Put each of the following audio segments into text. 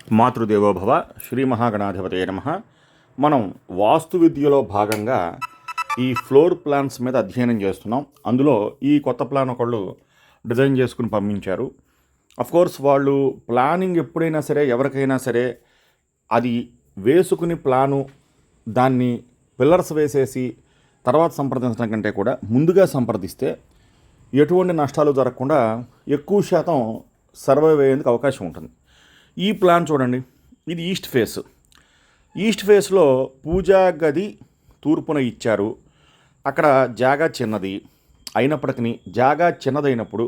మాతృదేవోభవ శ్రీ మహాగణాధిపతయ నమః. మనం వాస్తు విద్యలో భాగంగా ఈ ఫ్లోర్ ప్లాన్స్ మీద అధ్యయనం చేస్తున్నాం. అందులో ఈ కొత్త ప్లాన్ ఒకళ్ళు డిజైన్ చేసుకుని పంపించారు. కోర్స్ వాళ్ళు ప్లానింగ్ ఎప్పుడైనా సరే ఎవరికైనా సరే అది వేసుకుని ప్లాను దాన్ని పిల్లర్స్ వేసేసి తర్వాత సంప్రదించడం కంటే కూడా ముందుగా సంప్రదిస్తే ఎటువంటి నష్టాలు జరగకుండా ఎక్కువ శాతం సర్వైవ్ అయ్యేందుకు అవకాశం ఉంటుంది. ఈ ప్లాన్ చూడండి, ఇది ఈస్ట్ ఫేస్లో పూజా గది తూర్పున ఇచ్చారు. అక్కడ జాగా చిన్నది అయినప్పటికీ జాగా చిన్నదైనప్పుడు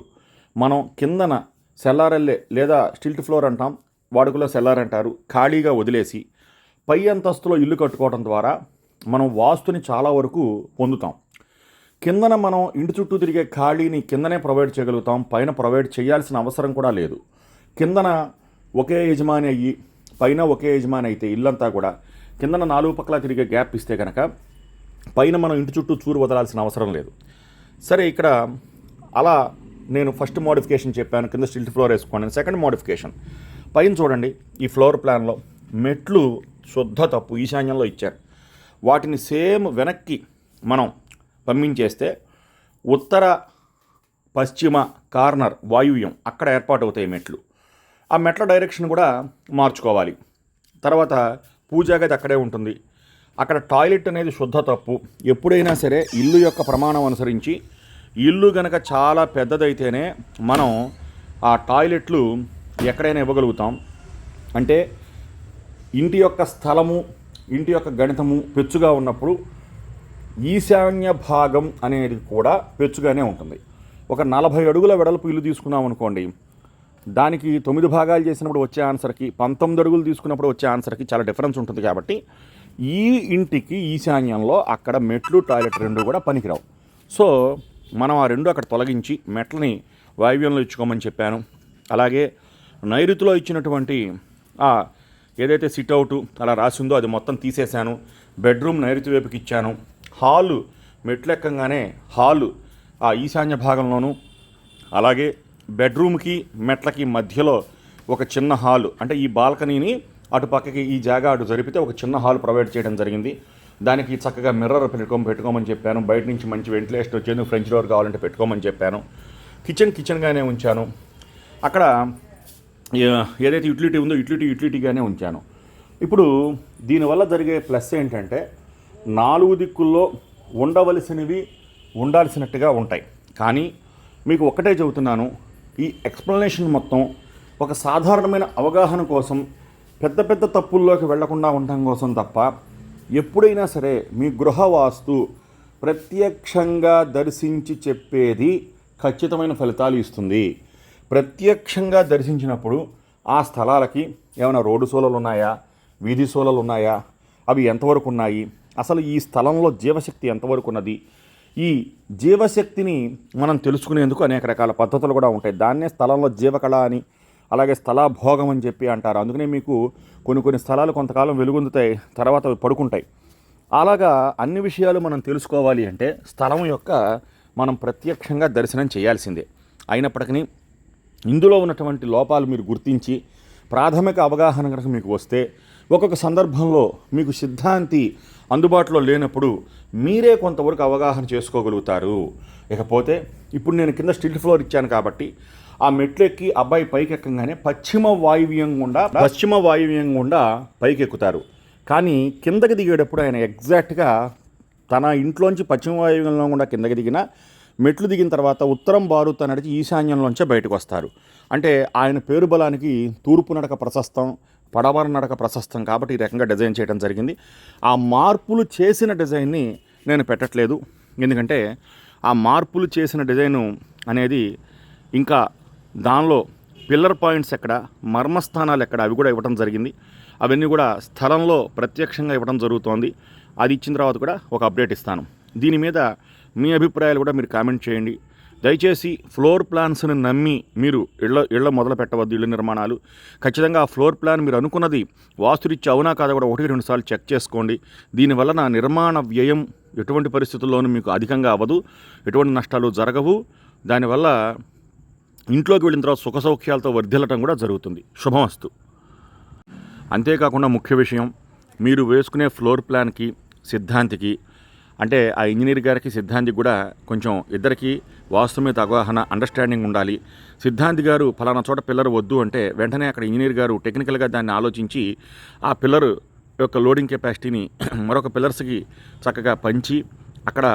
మనం కిందన సెల్లారెల్లే లేదా స్టిల్ట్ ఫ్లోర్ అంటాం, వాడుకలో సెల్లార్ అంటారు, ఖాళీగా వదిలేసి పై అంతస్తులో ఇల్లు కట్టుకోవడం ద్వారా మనం వాస్తుని చాలా వరకు పొందుతాం. కిందన మనం ఇంటి చుట్టూ తిరిగే ఖాళీని కిందనే ప్రొవైడ్ చేయగలుగుతాం, పైన ప్రొవైడ్ చేయాల్సిన అవసరం కూడా లేదు. కిందన ఒకే యజమాని అయ్యి పైన ఒకే యజమాని అయితే ఇల్లంతా కూడా కిందన 4 పక్కల తిరిగే గ్యాప్ ఇస్తే కనుక పైన మనం ఇంటి చుట్టూ చూరు వదలాల్సిన అవసరం లేదు. సరే, ఇక్కడ అలా నేను ఫస్ట్ మోడిఫికేషన్ చెప్పాను, కింద స్టిల్ట్ ఫ్లోర్ వేసుకోండి. సెకండ్ మోడిఫికేషన్ పైన చూడండి, ఈ ఫ్లోర్ ప్లాన్లో మెట్లు శుద్ధ తప్పు ఈశాన్యంలో ఇచ్చారు. వాటిని సేమ్ వెనక్కి మనం పంపించేస్తే ఉత్తర పశ్చిమ కార్నర్ వాయువ్యం అక్కడ ఏర్పాటు అవుతాయి మెట్లు. ఆ మెట్ల డైరెక్షన్ కూడా మార్చుకోవాలి. తర్వాత పూజా గది అక్కడే ఉంటుంది. అక్కడ టాయిలెట్ అనేది శుద్ధ తప్పు. ఎప్పుడైనా సరే ఇల్లు యొక్క ప్రమాణం అనుసరించి ఇల్లు గనక చాలా పెద్దదైతేనే మనం ఆ టాయిలెట్లు ఎక్కడైనా ఇవ్వగలుగుతాం. అంటే ఇంటి యొక్క స్థలము, ఇంటి యొక్క గణితము పెచ్చుగా ఉన్నప్పుడు ఈశాన్య భాగం అనేది కూడా పెచ్చుగానే ఉంటుంది. ఒక 40 అడుగుల వెడల్పు ఇల్లు తీసుకున్నాం అనుకోండి, దానికి 9 భాగాలు చేసినప్పుడు వచ్చే ఆన్సర్కి 19 అడుగులు తీసుకున్నప్పుడు వచ్చే ఆన్సర్కి చాలా డిఫరెన్స్ ఉంటుంది. కాబట్టి ఈ ఇంటికి ఈశాన్యంలో అక్కడ మెట్లు టాయిలెట్ రెండు కూడా పనికిరావు. సో మనం ఆ రెండు అక్కడ తొలగించి మెట్లని వాయువ్యంలో ఇచ్చుకోమని చెప్పాను. అలాగే నైరుతిలో ఇచ్చినటువంటి ఏదైతే సిట్అవుట్ అలా రాసిందో అది మొత్తం తీసేశాను. బెడ్రూమ్ నైరుతి వైపుకి ఇచ్చాను. హాలు మెట్లెక్కంగానే హాలు ఆ ఈశాన్య భాగంలోను, అలాగే బెడ్రూమ్కి మెట్లకి మధ్యలో ఒక చిన్న హాలు, అంటే ఈ బాల్కనీని అటు పక్కకి ఈ జాగా అటు జరిపితే ఒక చిన్న హాల్ ప్రొవైడ్ చేయడం జరిగింది. దానికి చక్కగా మిర్రర్ పెట్టుకోమని చెప్పాను. బయట నుంచి మంచి వెంటిలేషన్ వచ్చేందుకు ఫ్రెంచ్ డోర్ కావాలంటే పెట్టుకోమని చెప్పాను. కిచెన్గానే ఉంచాను. అక్కడ ఏదైతే యూటిలిటీ ఉందో యూటిలిటీగానే ఉంచాను. ఇప్పుడు దీనివల్ల జరిగే ప్లస్ ఏంటంటే 4 దిక్కుల్లో ఉండవలసినవి ఉండాల్సినట్టుగా ఉంటాయి. కానీ మీకు ఒక్కటే చెబుతున్నాను, ఈ ఎక్స్ప్లెనేషన్ మొత్తం ఒక సాధారణమైన అవగాహన కోసం, పెద్ద పెద్ద తప్పుల్లోకి వెళ్లకుండా ఉండటం కోసం తప్ప, ఎప్పుడైనా సరే మీ గృహ వాస్తు ప్రత్యక్షంగా దర్శించి చెప్పేది ఖచ్చితమైన ఫలితాలు ఇస్తుంది. ప్రత్యక్షంగా దర్శించినప్పుడు ఆ స్థలాలకి ఏమైనా రోడ్డు సోలలు ఉన్నాయా, వీధి సోలలు ఉన్నాయా, అవి ఎంతవరకు ఉన్నాయి, అసలు ఈ స్థలంలో జీవశక్తి ఎంతవరకు ఉన్నది, ఈ జీవశక్తిని మనం తెలుసుకునేందుకు అనేక రకాల పద్ధతులు కూడా ఉంటాయి. దాన్నే స్థలంలో జీవకళ అని, అలాగే స్థలాభోగం అని చెప్పి అంటారు. అందుకనే మీకు కొన్ని స్థలాలు కొంతకాలం వెలుగొందుతాయి, తర్వాత అవి పడుకుంటాయి. అలాగా అన్ని విషయాలు మనం తెలుసుకోవాలి అంటే స్థలం యొక్క మనం ప్రత్యక్షంగా దర్శనం చేయాల్సిందే. అయినప్పటికీ ఇందులో ఉన్నటువంటి లోపాలు మీరు గుర్తించి ప్రాథమిక అవగాహన కనుక మీకు వస్తే, ఒక్కొక్క సందర్భంలో మీకు సిద్ధాంతి అందుబాటులో లేనప్పుడు మీరే కొంతవరకు అవగాహన చేసుకోగలుగుతారు. ఇకపోతే ఇప్పుడు నేను కింద స్టిల్ట్ ఫ్లోర్ ఇచ్చాను కాబట్టి ఆ మెట్లెక్కి అబ్బాయి పైకి ఎక్కగానే పశ్చిమ వాయువ్యం గుండా పైకి ఎక్కుతారు. కానీ కిందకి దిగేటప్పుడు ఆయన ఎగ్జాక్ట్గా తన ఇంట్లోంచి పశ్చిమ వాయువ్యంలో గుండా కిందకి దిగిన మెట్లు దిగిన తర్వాత ఉత్తరం బారుత నడిచి ఈశాన్యంలోంచే బయటకు వస్తారు. అంటే ఆయన పేరు బలానికి తూర్పు నడక ప్రశస్తం, పడమర నడక ప్రశస్తం. కాబట్టి ఈ రకంగా డిజైన్ చేయడం జరిగింది. ఆ మార్పులు చేసిన డిజైన్ని నేను పెట్టట్లేదు, ఎందుకంటే ఆ మార్పులు చేసిన డిజైను అనేది ఇంకా దానిలో పిల్లర్ పాయింట్స్ ఎక్కడ, మర్మస్థానాలు ఎక్కడ, అవి కూడా ఇవ్వడం జరిగింది. అవన్నీ కూడా స్థలంలో ప్రత్యక్షంగా ఇవ్వడం జరుగుతోంది. అది ఇచ్చిన తర్వాత కూడా ఒక అప్డేట్ ఇస్తాను. దీని మీద మీ అభిప్రాయాలు కూడా మీరు కామెంట్ చేయండి. దయచేసి ఫ్లోర్ ప్లాన్స్ని నమ్మి మీరు ఇళ్ళ మొదలు పెట్టవద్దు. ఇళ్ళ నిర్మాణాలు ఖచ్చితంగా ఆ ఫ్లోర్ ప్లాన్ మీరు అనుకున్నది వాస్తురీత్యా అవునా కాదా కూడా 1-2 సార్లు చెక్ చేసుకోండి. దీనివల్ల నా నిర్మాణ వ్యయం ఎటువంటి పరిస్థితుల్లోనూ మీకు అధికంగా అవ్వదు, ఎటువంటి నష్టాలు జరగవు. దానివల్ల ఇంట్లోకి వెళ్ళిన తర్వాత సుఖ సౌఖ్యాలతో వర్ధిల్లటం కూడా జరుగుతుంది. శుభమస్తు. అంతేకాకుండా ముఖ్య విషయం, మీరు వేసుకునే ఫ్లోర్ ప్లాన్కి సిద్ధాంతికి, అంటే ఆ ఇంజనీర్ గారికి సిద్ధాంతికి కూడా కొంచెం ఇద్దరికి వాస్తు మీద అవగాహన, అండర్స్టాండింగ్ ఉండాలి. సిద్ధాంతి గారు ఫలానా చోట పిల్లర్ వద్దు అంటే వెంటనే అక్కడ ఇంజనీర్ గారు టెక్నికల్గా దాన్ని ఆలోచించి ఆ పిల్లర్ యొక్క లోడింగ్ కెపాసిటీని మరొక పిల్లర్స్కి చక్కగా పంచి అక్కడ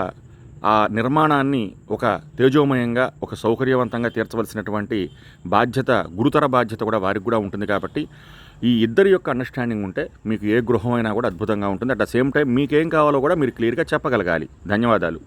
ఆ నిర్మాణాన్ని ఒక తేజోమయంగా, ఒక సౌకర్యవంతంగా తీర్చవలసినటువంటి బాధ్యత, గురుతర బాధ్యత కూడా వారికి కూడా ఉంటుంది. కాబట్టి ఈ ఇద్దరి యొక్క అండర్స్టాండింగ్ ఉంటే మీకు ఏ గృహం అయినా కూడా అద్భుతంగా ఉంటుంది. అట్ ద సేమ్ టైం మీకేం కావాలో కూడా మీరు క్లియర్గా చెప్పగలగాలి. ధన్యవాదాలు.